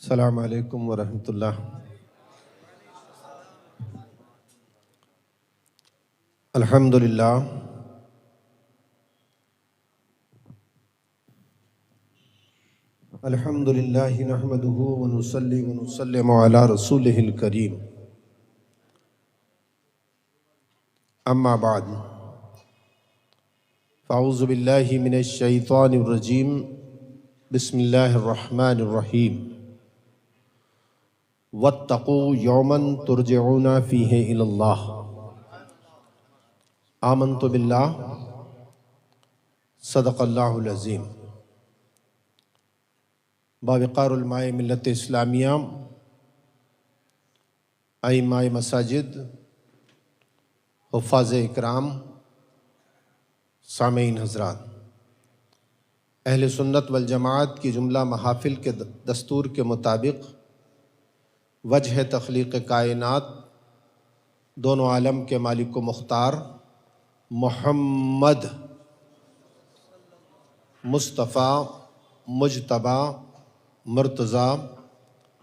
السلام علیکم ورحمۃ اللہ۔ الحمد للہ الحمد للہ نحمدہ ونصلی ونسلم علی رسولہ الکریم، اما بعد فاعوذ باللہ من الشیطان الرجیم، بسم اللہ الرحمن الرحیم۔ واتقوا یوما ترجعون فیہ الی اللہ، آمنت باللہ، صدق اللہ العظیم۔ باوقار علماء ملت اسلامیہ، ائمہ مساجد، حفاظ اکرام، سامعین حضرات، اہل سنت والجماعت کی جملہ محافل کے دستور کے مطابق وجہ تخلیق کائنات، دونوں عالم کے مالک و مختار محمد مصطفیٰ مجتبیٰ مرتضیٰ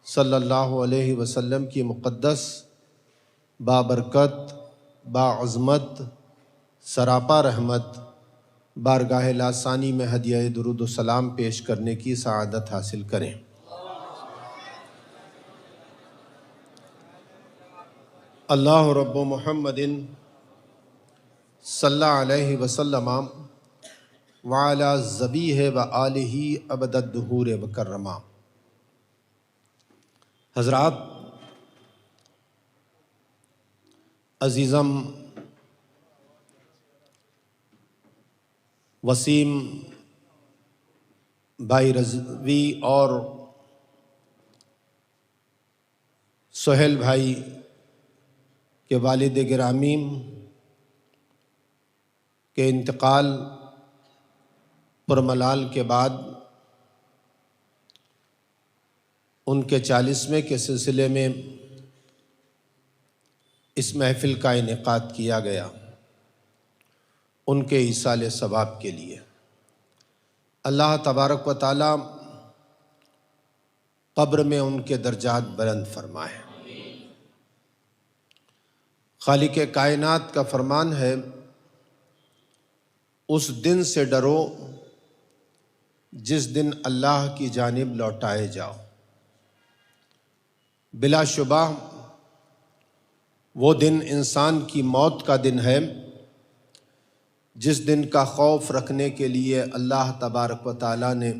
صلی اللہ علیہ وسلم کی مقدس، بابرکت، باعظمت، سراپا رحمت بارگاہ لاثانی میں ہدیہ درود و سلام پیش کرنے کی سعادت حاصل کریں۔ اللہ رب محمد صلی علیہ وسلم وعلی ذبیہ و آلہ ابد الدہور وکرما۔ حضرات، عزیزم وسیم بھائی رضوی اور سہیل بھائی کے والد گرامی کے انتقال پرملال کے بعد ان کے 40ویں کے سلسلے میں اس محفل کا انعقاد کیا گیا، ان کے ایصال ثواب کے لیے۔ اللہ تبارک و تعالی قبر میں ان کے درجات بلند فرمائے۔ خالق کائنات کا فرمان ہے، اس دن سے ڈرو جس دن اللہ کی جانب لوٹائے جاؤ۔ بلا شبہ وہ دن انسان کی موت کا دن ہے، جس دن کا خوف رکھنے کے لیے اللہ تبارک و تعالیٰ نے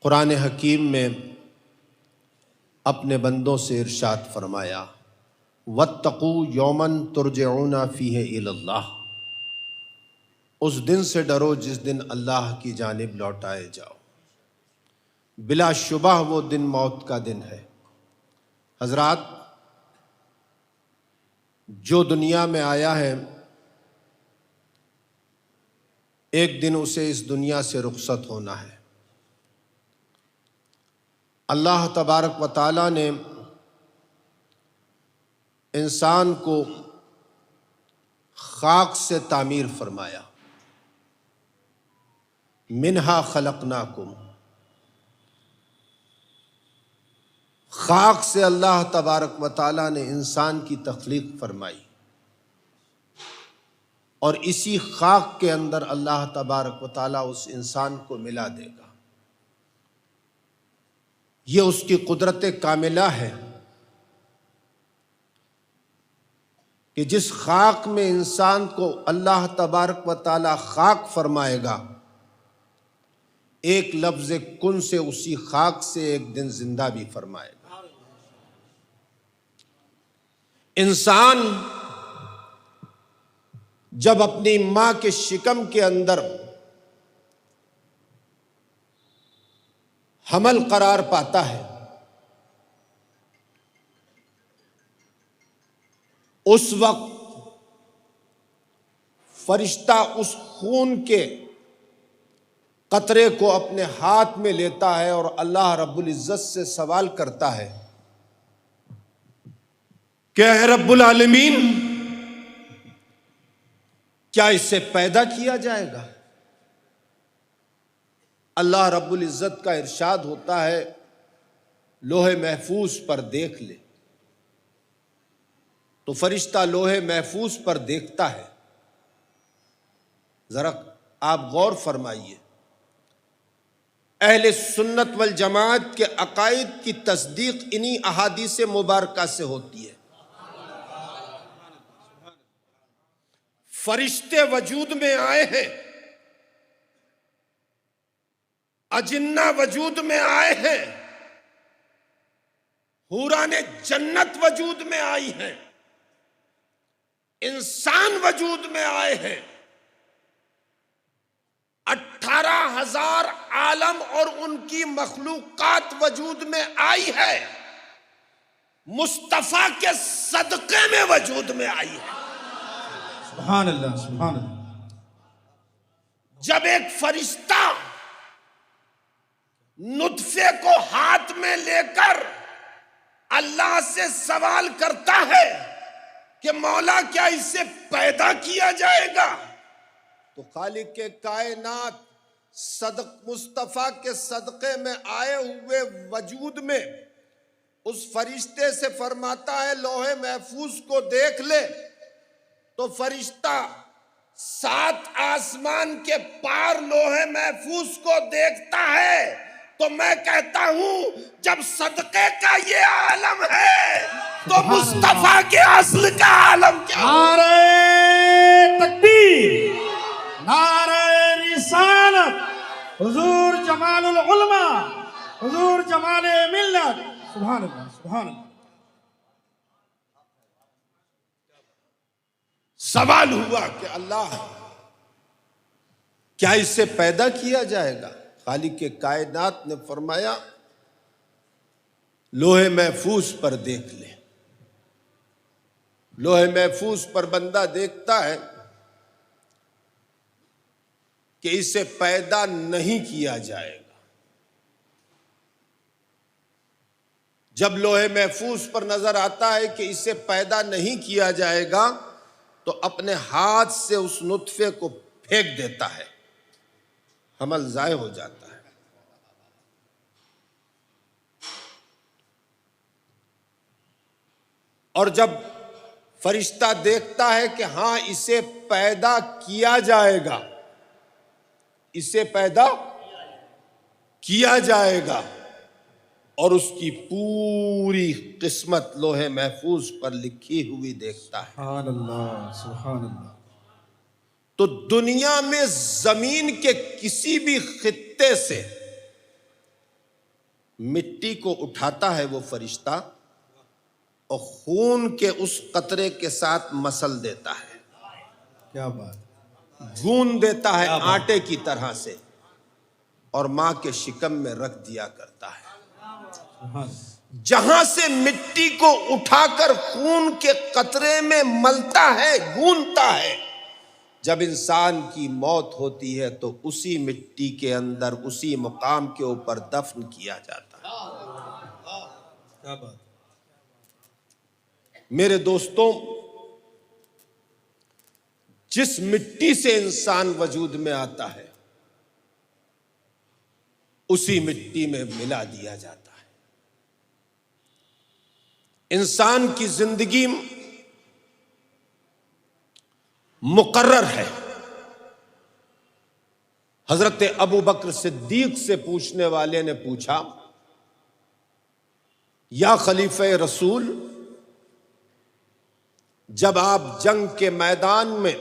قرآن حکیم میں اپنے بندوں سے ارشاد فرمایا، واتقوا یوما ترجعون فیہ الی اللہ۔ اس دن سے ڈرو جس دن اللہ کی جانب لوٹائے جاؤ۔ بلا شبہ وہ دن موت کا دن ہے۔ حضرات، جو دنیا میں آیا ہے ایک دن اسے اس دنیا سے رخصت ہونا ہے۔ اللہ تبارک و تعالیٰ نے انسان کو خاک سے تعمیر فرمایا، منہا خلقناکم۔ خاک سے اللہ تبارک و تعالیٰ نے انسان کی تخلیق فرمائی، اور اسی خاک کے اندر اللہ تبارک و تعالیٰ اس انسان کو ملا دے گا۔ یہ اس کی قدرت کاملہ ہے کہ جس خاک میں انسان کو اللہ تبارک و تعالیٰ خاک فرمائے گا، ایک لفظ کن سے اسی خاک سے ایک دن زندہ بھی فرمائے گا۔ انسان جب اپنی ماں کے شکم کے اندر حمل قرار پاتا ہے، اس وقت فرشتہ اس خون کے قطرے کو اپنے ہاتھ میں لیتا ہے اور اللہ رب العزت سے سوال کرتا ہے کہ اے رب العالمین، کیا اسے پیدا کیا جائے گا؟ اللہ رب العزت کا ارشاد ہوتا ہے لوح محفوظ پر دیکھ لے، تو فرشتہ لوح محفوظ پر دیکھتا ہے۔ ذرا آپ غور فرمائیے، اہل سنت والجماعت کے عقائد کی تصدیق انہی احادیث مبارکہ سے ہوتی ہے۔ فرشتے وجود میں آئے ہیں، اجنہ وجود میں آئے ہیں، حوران جنت وجود میں آئی ہیں، انسان وجود میں آئے ہیں، 18,000 عالم اور ان کی مخلوقات وجود میں آئی ہے، مصطفیٰ کے صدقے میں وجود میں آئی ہے۔ سبحان اللہ، سبحان اللہ۔ جب ایک فرشتہ نطفے کو ہاتھ میں لے کر اللہ سے سوال کرتا ہے کہ مولا کیا اسے پیدا کیا جائے گا، تو خالق کے کائنات مصطفیٰ کے صدقے میں آئے ہوئے وجود میں اس فرشتے سے فرماتا ہے لوح محفوظ کو دیکھ لے، تو فرشتہ 7 آسمان کے پار لوح محفوظ کو دیکھتا ہے، تو میں کہتا ہوں جب صدقے کا یہ عالم ہے تو مصطفیٰ کے اصل کا عالم کیا ہے؟ نعرہ تکبیر، نعرہ رسالت، حضور جمال العلماء، حضور جمال ملت۔ سبحان اللہ، سبحان اللہ۔ سوال ہوا کہ اللہ کیا اسے پیدا کیا جائے گا؟ خالق کے کائنات نے فرمایا لوح محفوظ پر دیکھ لے۔ لوح محفوظ پر بندہ دیکھتا ہے کہ اسے پیدا نہیں کیا جائے گا۔ جب لوح محفوظ پر نظر آتا ہے کہ اسے پیدا نہیں کیا جائے گا تو اپنے ہاتھ سے اس نطفے کو پھینک دیتا ہے، حمل ضائع ہو جاتا ہے۔ اور جب فرشتہ دیکھتا ہے کہ ہاں اسے پیدا کیا جائے گا، اسے پیدا کیا جائے گا، اور اس کی پوری قسمت لوح محفوظ پر لکھی ہوئی دیکھتا ہے، سبحان اللہ، سبحان اللہ۔ تو دنیا میں زمین کے کسی بھی خطے سے مٹی کو اٹھاتا ہے وہ فرشتہ اور خون کے اس قطرے کے ساتھ مسل دیتا ہے، کیا بات، گون دیتا ہے آٹے کی طرح سے، اور ماں کے شکم میں رکھ دیا کرتا ہے۔ سبحان اللہ۔ جہاں سے مٹی کو اٹھا کر خون کے قطرے میں ملتا ہے، گونتا ہے، جب انسان کی موت ہوتی ہے تو اسی مٹی کے اندر اسی مقام کے اوپر دفن کیا جاتا ہے۔ کیا بات۔ میرے دوستوں، جس مٹی سے انسان وجود میں آتا ہے اسی مٹی میں ملا دیا جاتا ہے۔ انسان کی زندگی مقرر ہے۔ حضرت ابو بکر صدیق سے پوچھنے والے نے پوچھا یا خلیفہ رسول، جب آپ جنگ کے میدان میں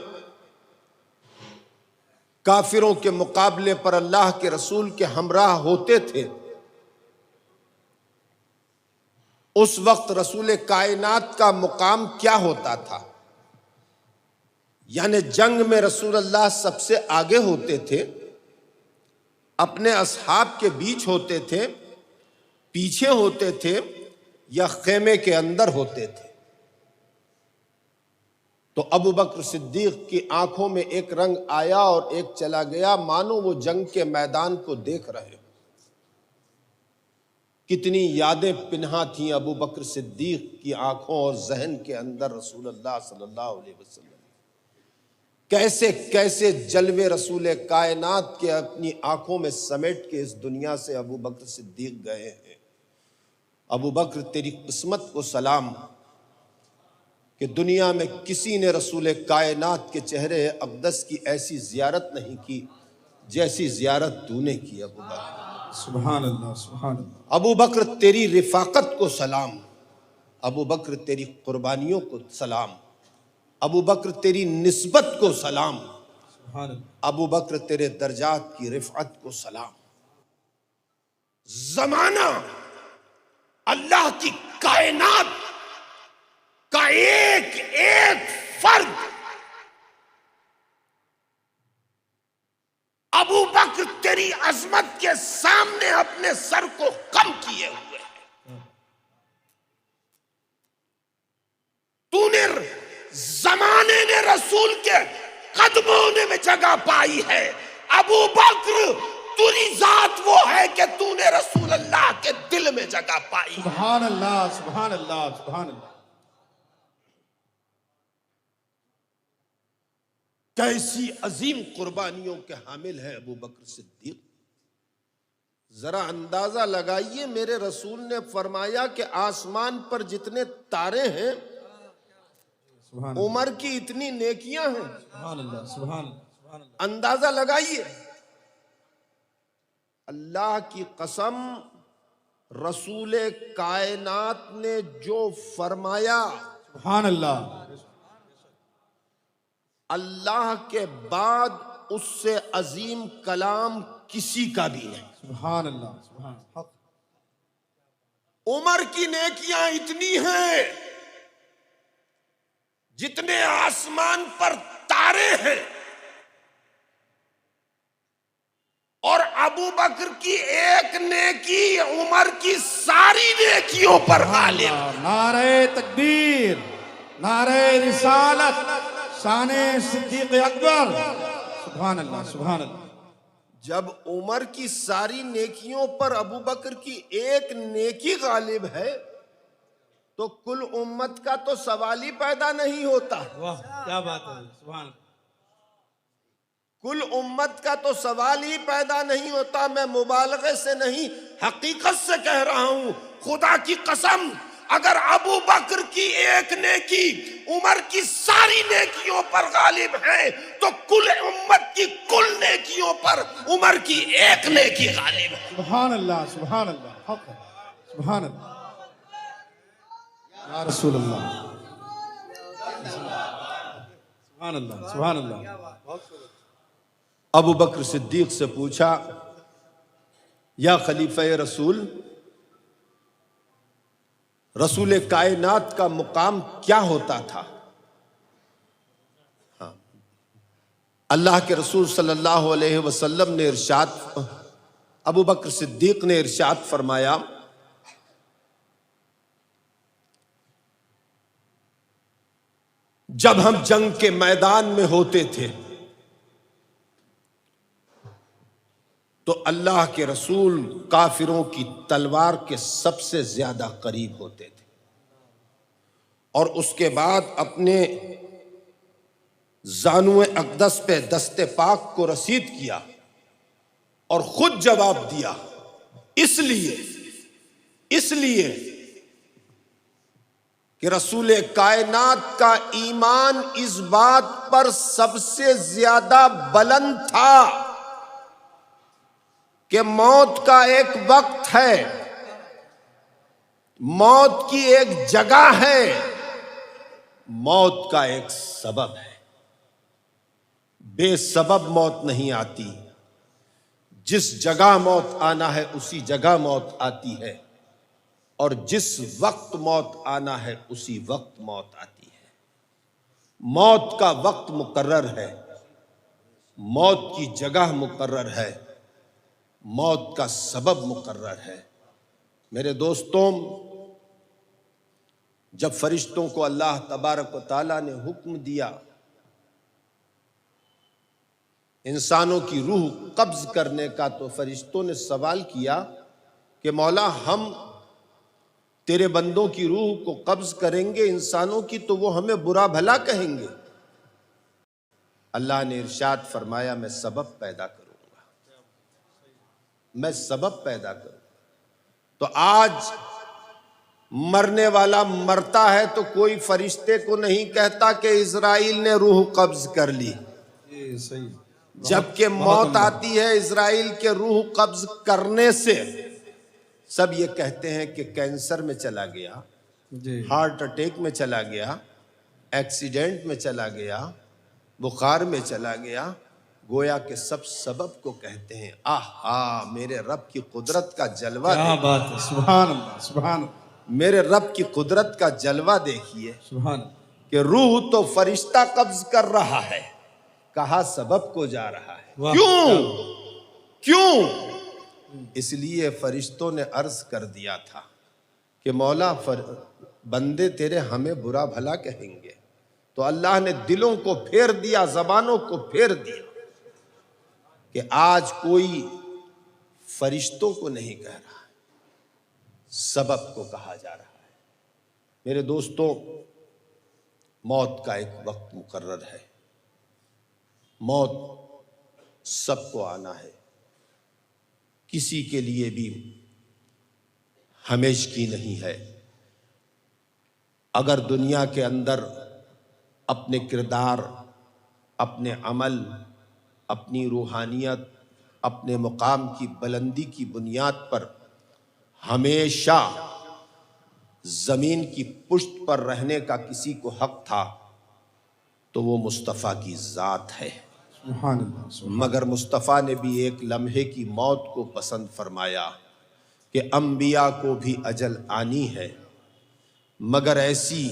کافروں کے مقابلے پر اللہ کے رسول کے ہمراہ ہوتے تھے، اس وقت رسول کائنات کا مقام کیا ہوتا تھا؟ یعنی جنگ میں رسول اللہ سب سے آگے ہوتے تھے، اپنے اصحاب کے بیچ ہوتے تھے، پیچھے ہوتے تھے، یا خیمے کے اندر ہوتے تھے؟ تو ابو بکر صدیق کی آنکھوں میں ایک رنگ آیا اور ایک چلا گیا، مانو وہ جنگ کے میدان کو دیکھ رہے ہو۔ کتنی یادیں پنہاں تھیں ابو بکر صدیق کی آنکھوں اور ذہن کے اندر رسول اللہ صلی اللہ علیہ وسلم۔ کیسے کیسے جلوے رسول کائنات کے اپنی آنکھوں میں سمیٹ کے اس دنیا سے ابو بکر صدیق گئے ہیں۔ ابو بکر تیری قسمت کو سلام کہ دنیا میں کسی نے رسول کائنات کے چہرے اقدس کی ایسی زیارت نہیں کی جیسی زیارت تو نے کی ابو بکر۔ سبحان اللہ، سبحان اللہ۔ ابو بکر تیری رفاقت کو سلام، ابو بکر تیری قربانیوں کو سلام، ابو بکر تیری نسبت کو سلام، سبحان اللہ۔ ابو بکر تیرے درجات کی رفعت کو سلام۔ زمانہ اللہ کی کائنات کا ایک ایک فرد ابو بکر تیری عظمت کے سامنے اپنے سر کو کم کیے ہوئے ہیں۔ تو نے زمانے نے رسول کے قدموں میں جگہ پائی ہے۔ ابو بکر تیری ذات وہ ہے کہ تو نے رسول اللہ کے دل میں جگہ پائی ہے۔ سبحان اللہ، سبحان اللہ، سبحان اللہ۔ کیسی عظیم قربانیوں کے حامل ہے ابو بکر صدیق۔ ذرا اندازہ لگائیے، میرے رسول نے فرمایا کہ آسمان پر جتنے تارے ہیں سبحان اللہ، عمر کی اتنی نیکیاں ہیں۔ سبحان اللہ، سبحان اللہ، سبحان اللہ۔ اندازہ لگائیے، اللہ کی قسم رسول کائنات نے جو فرمایا سبحان اللہ، اللہ کے بعد اس سے عظیم کلام کسی کا بھی نہیں۔ سبحان اللہ، سبحان اللہ۔ عمر کی نیکیاں اتنی ہیں جتنے آسمان پر تارے ہیں، اور ابو بکر کی ایک نیکی عمر کی ساری نیکیوں پر غالب۔ نعرہ تکبیر، نعرہ رسالت، شان صدیق اکبر۔ سبحان اللہ، سبحان اللہ۔ جب عمر کی ساری نیکیوں پر ابو بکر کی ایک نیکی غالب ہے تو کل امت کا تو سوال ہی پیدا نہیں ہوتا۔ واہ، کیا بات ہے، سبحان اللہ۔ کل امت کا تو سوال ہی پیدا نہیں ہوتا۔ میں مبالغے سے نہیں، حقیقت سے کہہ رہا ہوں، خدا کی قسم، اگر ابو بکر کی ایک نیکی عمر کی ساری نیکیوں پر غالب ہے تو کل امت کی کل نیکیوں پر عمر کی ایک نیکی غالب ہے۔ سبحان اللہ، سبحان اللہ، حق ہے، سبحان اللہ۔ یا رسول اللہ، سبحان اللہ، سبحان اللہ۔ ابو بکر صدیق سے پوچھا، یا خلیفہ رسول، رسول کائنات کا مقام کیا ہوتا تھا؟ ہاں، اللہ کے رسول صلی اللہ علیہ وسلم نے ارشاد، ابو بکر صدیق نے ارشاد فرمایا، جب ہم جنگ کے میدان میں ہوتے تھے تو اللہ کے رسول کافروں کی تلوار کے سب سے زیادہ قریب ہوتے تھے، اور اس کے بعد اپنے زانو اقدس پہ دست پاک کو رسید کیا اور خود جواب دیا، اس لیے کہ رسول کائنات کا ایمان اس بات پر سب سے زیادہ بلند تھا کہ موت کا ایک وقت ہے، موت کی ایک جگہ ہے، موت کا ایک سبب ہے۔ بے سبب موت نہیں آتی، جس جگہ موت آنا ہے اسی جگہ موت آتی ہے، اور جس وقت موت آنا ہے اسی وقت موت آتی ہے۔ موت کا وقت مقرر ہے، موت کی جگہ مقرر ہے، موت کا سبب مقرر ہے۔ میرے دوستوں، جب فرشتوں کو اللہ تبارک و تعالیٰ نے حکم دیا انسانوں کی روح قبض کرنے کا، تو فرشتوں نے سوال کیا کہ مولا، ہم تیرے بندوں کی روح کو قبض کریں گے انسانوں کی تو وہ ہمیں برا بھلا کہیں گے، اللہ نے ارشاد فرمایا میں سبب پیدا کروں گا، میں سبب پیدا کروں گا۔ تو آج مرنے والا مرتا ہے تو کوئی فرشتے کو نہیں کہتا کہ اسرائیل نے روح قبض کر لی، یہ صحیح، جبکہ موت آتی ہے اسرائیل کے روح قبض کرنے سے سب یہ کہتے ہیں کہ کینسر میں چلا گیا، جی ہارٹ اٹیک میں چلا گیا، ایکسیڈنٹ میں چلا گیا، بخار میں چلا گیا، گویا کہ سب سبب کو کہتے ہیں۔ آہا میرے رب کی قدرت کا جلوہ کیا دیکھیے، بات ہے، سبحان اللہ، سبحان اللہ، میرے رب کی قدرت کا جلوہ دیکھیے سبحان اللہ، کہ روح تو فرشتہ قبض کر رہا ہے، کہا سبب کو جا رہا ہے۔ واہ، کیوں؟ اس لیے فرشتوں نے عرض کر دیا تھا کہ مولا بندے تیرے ہمیں برا بھلا کہیں گے، تو اللہ نے دلوں کو پھیر دیا، زبانوں کو پھیر دیا کہ آج کوئی فرشتوں کو نہیں کہہ رہا، سبب کو کہا جا رہا ہے۔ میرے دوستوں، موت کا ایک وقت مقرر ہے، موت سب کو آنا ہے، کسی کے لیے بھی ہمیشگی نہیں ہے۔ اگر دنیا کے اندر اپنے کردار، اپنے عمل، اپنی روحانیت، اپنے مقام کی بلندی کی بنیاد پر ہمیشہ زمین کی پشت پر رہنے کا کسی کو حق تھا تو وہ مصطفیٰ کی ذات ہے، سبحان اللہ، سبحان مگر مصطفیٰ نے بھی ایک لمحے کی موت کو پسند فرمایا کہ انبیاء کو بھی اجل آنی ہے، مگر ایسی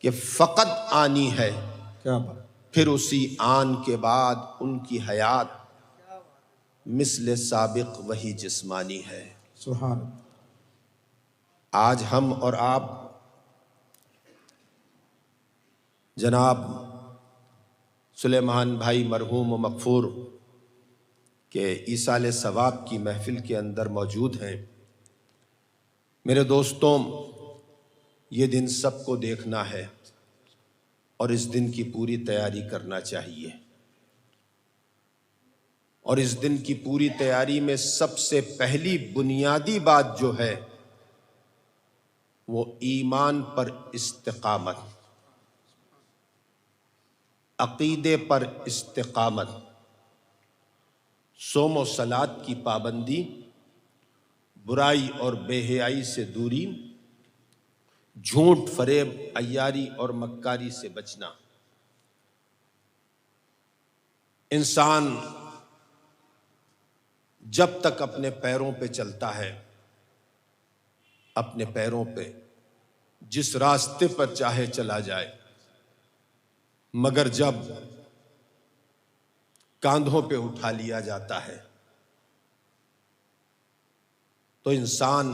کہ فقط آنی ہے، کیا بات، پھر اسی آن کے بعد ان کی حیات مثل سابق وہی جسمانی ہے۔ سبحان اللہ، آج ہم اور آپ جناب سلیمان بھائی مرحوم و مغفور کے ایصال ثواب کی محفل کے اندر موجود ہیں۔ میرے دوستوں، یہ دن سب کو دیکھنا ہے اور اس دن کی پوری تیاری کرنا چاہیے، اور اس دن کی پوری تیاری میں سب سے پہلی بنیادی بات جو ہے وہ ایمان پر استقامت، عقیدے پر استقامت، صوم و صلات کی پابندی، برائی اور بے حیائی سے دوری، جھوٹ، فریب، عیاری اور مکاری سے بچنا۔ انسان جب تک اپنے پیروں پہ چلتا ہے، اپنے پیروں پہ جس راستے پر چاہے چلا جائے، مگر جب کاندھوں پہ اٹھا لیا جاتا ہے تو انسان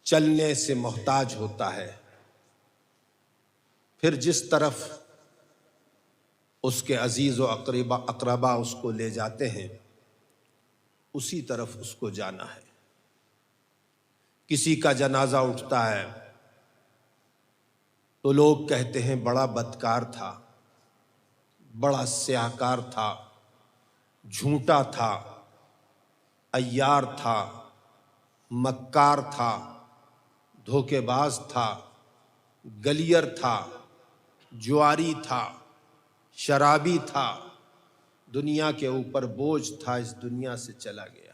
چلنے سے محتاج ہوتا ہے، پھر جس طرف اس کے عزیز و اقربا اس کو لے جاتے ہیں اسی طرف اس کو جانا ہے۔ کسی کا جنازہ اٹھتا ہے تو لوگ کہتے ہیں بڑا بدکار تھا، بڑا سیاہکار تھا، جھوٹا تھا، عیار تھا، مکار تھا، دھوکے باز تھا، گلیر تھا، جواری تھا، شرابی تھا، دنیا کے اوپر بوجھ تھا، اس دنیا سے چلا گیا۔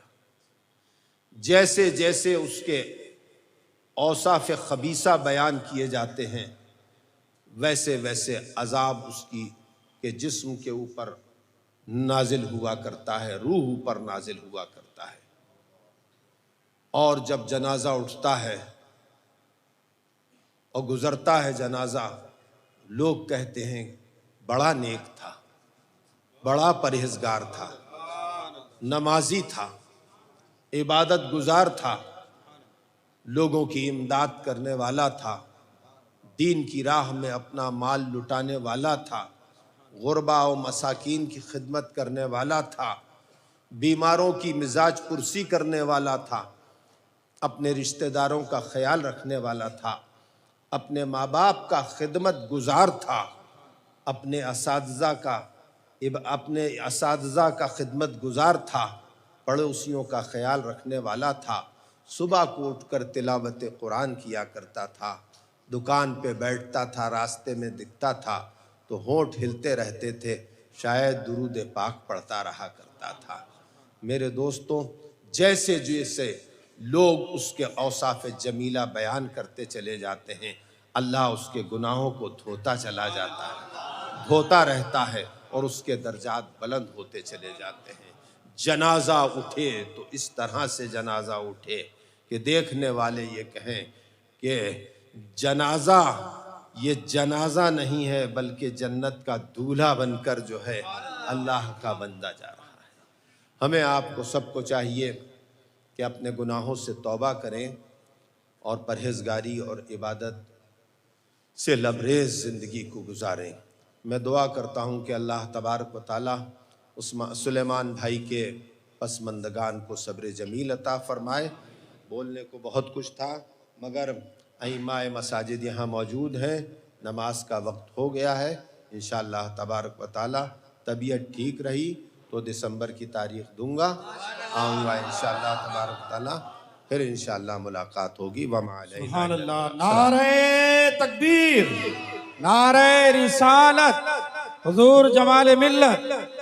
جیسے جیسے اس کے اوصاف خبیثہ بیان کیے جاتے ہیں ویسے ویسے عذاب اس کی کے جسم کے اوپر نازل ہوا کرتا ہے، روح اوپر نازل ہوا کرتا ہے۔ اور جب جنازہ اٹھتا ہے اور گزرتا ہے جنازہ، لوگ کہتے ہیں بڑا نیک تھا، بڑا پرہیزگار تھا، نمازی تھا، عبادت گزار تھا، لوگوں کی امداد کرنے والا تھا، دین کی راہ میں اپنا مال لٹانے والا تھا، غربا و مساکین کی خدمت کرنے والا تھا، بیماروں کی مزاج پرسی کرنے والا تھا، اپنے رشتہ داروں کا خیال رکھنے والا تھا، اپنے ماں باپ کا خدمت گزار تھا، اپنے اساتذہ کا خدمت گزار تھا، پڑوسیوں کا خیال رکھنے والا تھا، صبح کو اٹھ کر تلاوت قرآن کیا کرتا تھا، دکان پہ بیٹھتا تھا، راستے میں دکھتا تھا تو ہونٹ ہلتے رہتے تھے، شاید درود پاک پڑھتا رہا کرتا تھا۔ میرے دوستوں، جیسے جیسے لوگ اس کے اوصاف جمیلہ بیان کرتے چلے جاتے ہیں، اللہ اس کے گناہوں کو دھوتا چلا جاتا ہے، دھوتا رہتا ہے، اور اس کے درجات بلند ہوتے چلے جاتے ہیں۔ جنازہ اٹھے تو اس طرح سے جنازہ اٹھے کہ دیکھنے والے یہ کہیں کہ یہ جنازہ نہیں ہے، بلکہ جنت کا دولہا بن کر جو ہے اللہ کا بندہ جا رہا ہے۔ ہمیں آپ کو سب کو چاہیے کہ اپنے گناہوں سے توبہ کریں اور پرہیزگاری اور عبادت سے لبریز زندگی کو گزاریں۔ میں دعا کرتا ہوں کہ اللہ تبارک و تعالی سلیمان بھائی کے پسماندگان کو صبر جمیل عطا فرمائے۔ بولنے کو بہت کچھ تھا، مگر ائمہ مساجد یہاں موجود ہیں، نماز کا وقت ہو گیا ہے۔ انشاءاللہ تبارک و تعالی طبیعت ٹھیک رہی تو دسمبر کی تاریخ دوں گا، آؤں گا انشاءاللہ تبارک و تعالی، پھر انشاءاللہ ملاقات ہوگی۔ وما علینا سبحان اللہ، نعرہ تکبیر، نعرہ رسالت، حضور جمال ملت۔